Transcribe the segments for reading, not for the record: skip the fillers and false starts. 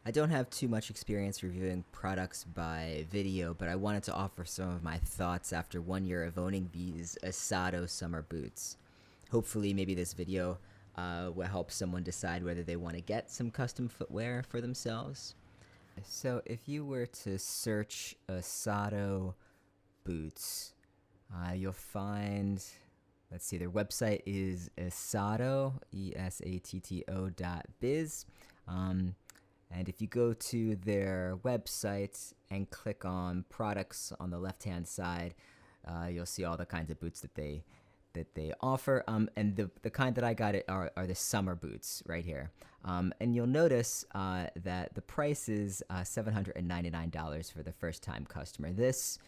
I don't have too much experience reviewing products by video, but I wanted to offer some of my thoughts after 1 year of owning these Esatto summer boots. Hopefully, maybe this video will help someone decide whether they want to get some custom footwear for themselves. So, if you were to search Esatto boots, you'll find, let's see, their website is Esatto, ESATTO.biz. And if you go to their website and click on products on the left-hand side, you'll see all the kinds of boots that they offer. And the kind that I got are the summer boots right here. And you'll notice that the price is $799 for the first-time customer. This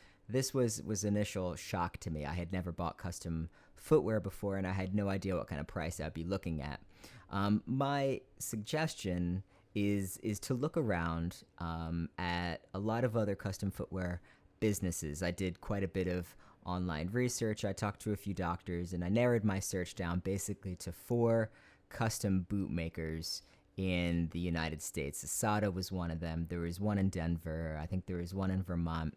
was initial shock to me. I had never bought custom footwear before, and I had no idea what kind of price I'd be looking at. My suggestion is to look around at a lot of other custom footwear businesses. I did quite a bit of online research. I talked to a few doctors, and I narrowed my search down basically to 4 custom boot makers in the United States. Esatto was one of them. There was one in Denver. I think there was one in Vermont,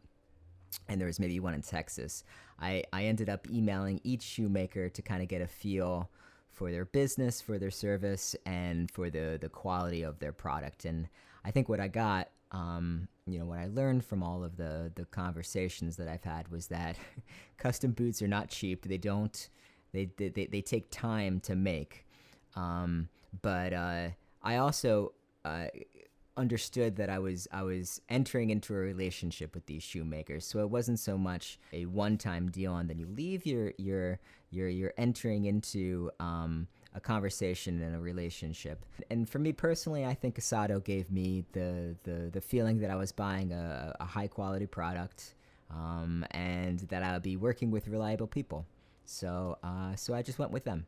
and there was maybe one in Texas. I ended up emailing each shoemaker to kind of get a feel for their business, for their service, and for the quality of their product. And I think what I got, what I learned from all of the conversations that I've had was that custom boots are not cheap. They take time to make. But I also understood that I was entering into a relationship with these shoemakers, so it wasn't so much a one-time deal and then you leave. You're entering into a conversation and a relationship. And for me personally, I think Esatto gave me the feeling that I was buying a high quality product, and that I would be working with reliable people. So I just went with them.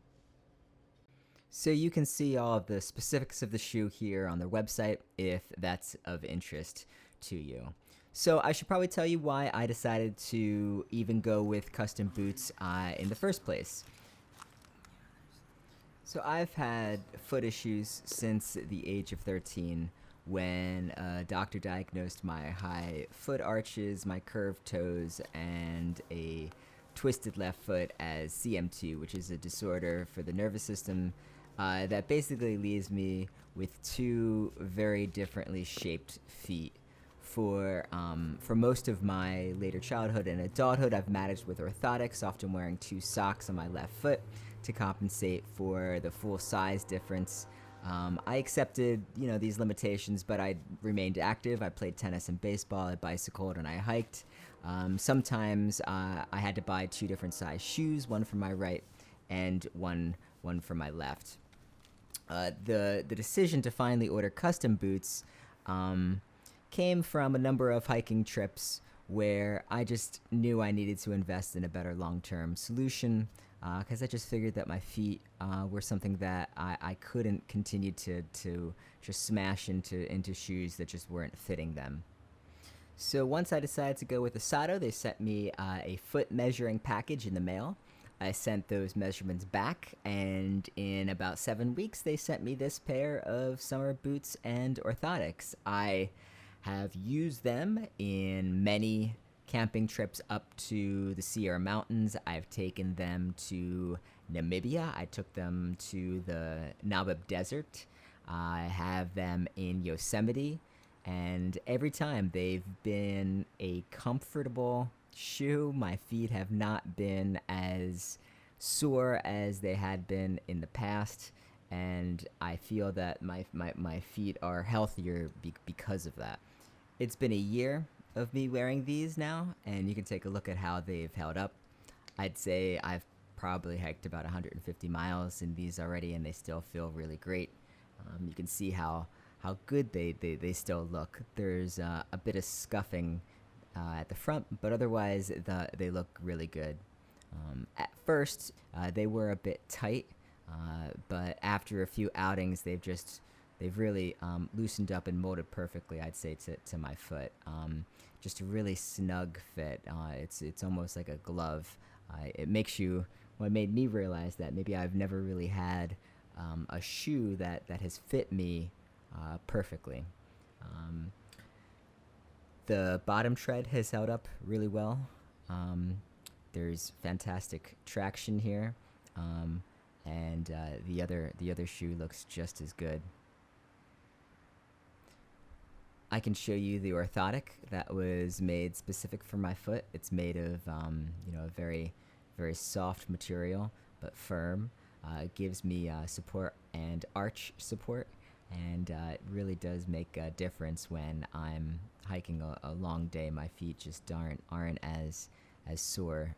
So you can see all of the specifics of the shoe here on their website if that's of interest to you. So I should probably tell you why I decided to even go with custom boots in the first place. So I've had foot issues since the age of 13 when a doctor diagnosed my high foot arches, my curved toes, and a twisted left foot as CM2, which is a disorder for the nervous system that basically leaves me with 2 very differently shaped feet. For most of my later childhood and adulthood, I've managed with orthotics, often wearing 2 socks on my left foot to compensate for the full size difference. I accepted, these limitations, but I remained active. I played tennis and baseball, I bicycled, and I hiked. Sometimes I had to buy 2 different size shoes, one for my right and one for my left. The decision to finally order custom boots came from a number of hiking trips where I just knew I needed to invest in a better long-term solution, because I just figured that my feet were something that I couldn't continue to just smash into shoes that just weren't fitting them. So once I decided to go with Esatto, they sent me a foot measuring package in the mail. I sent those measurements back, and in about 7 weeks, they sent me this pair of summer boots and orthotics. I have used them in many camping trips up to the Sierra Mountains. I've taken them to Namibia. I took them to the Namib Desert. I have them in Yosemite, and every time they've been a comfortable shoe. My feet have not been as sore as they had been in the past, and I feel that my feet are healthier because of that. It's been a year of me wearing these now, and you can take a look at how they've held up. I'd say I've probably hiked about 150 miles in these already, and they still feel really great. You can see how good they still look. There's a bit of scuffing at the front, but otherwise they look really good. At first, they were a bit tight, but after a few outings, they've really loosened up and molded perfectly, I'd say, to my foot. Just a really snug fit. It's almost like a glove. It makes you. Well, it made me realize that maybe I've never really had a shoe that has fit me perfectly. The bottom tread has held up really well. There's fantastic traction here, and the other shoe looks just as good. I can show you the orthotic that was made specific for my foot. It's made of a very soft material but firm. It gives me support and arch support, and it really does make a difference when I'm hiking a long day. My feet just aren't as sore.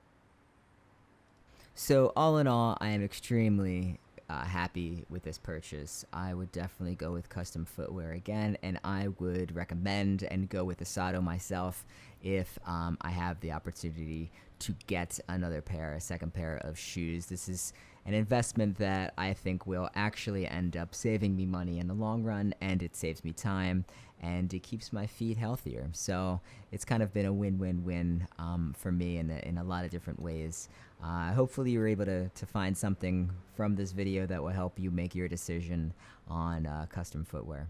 So all in all, I am extremely happy with this purchase. I would definitely go with custom footwear again, and I would recommend and go with Esatto myself if I have the opportunity to get a second pair of shoes. This is an investment that I think will actually end up saving me money in the long run, and it saves me time, and it keeps my feet healthier. So it's kind of been a win-win-win for me in a lot of different ways. Hopefully you were able to find something from this video that will help you make your decision on custom footwear.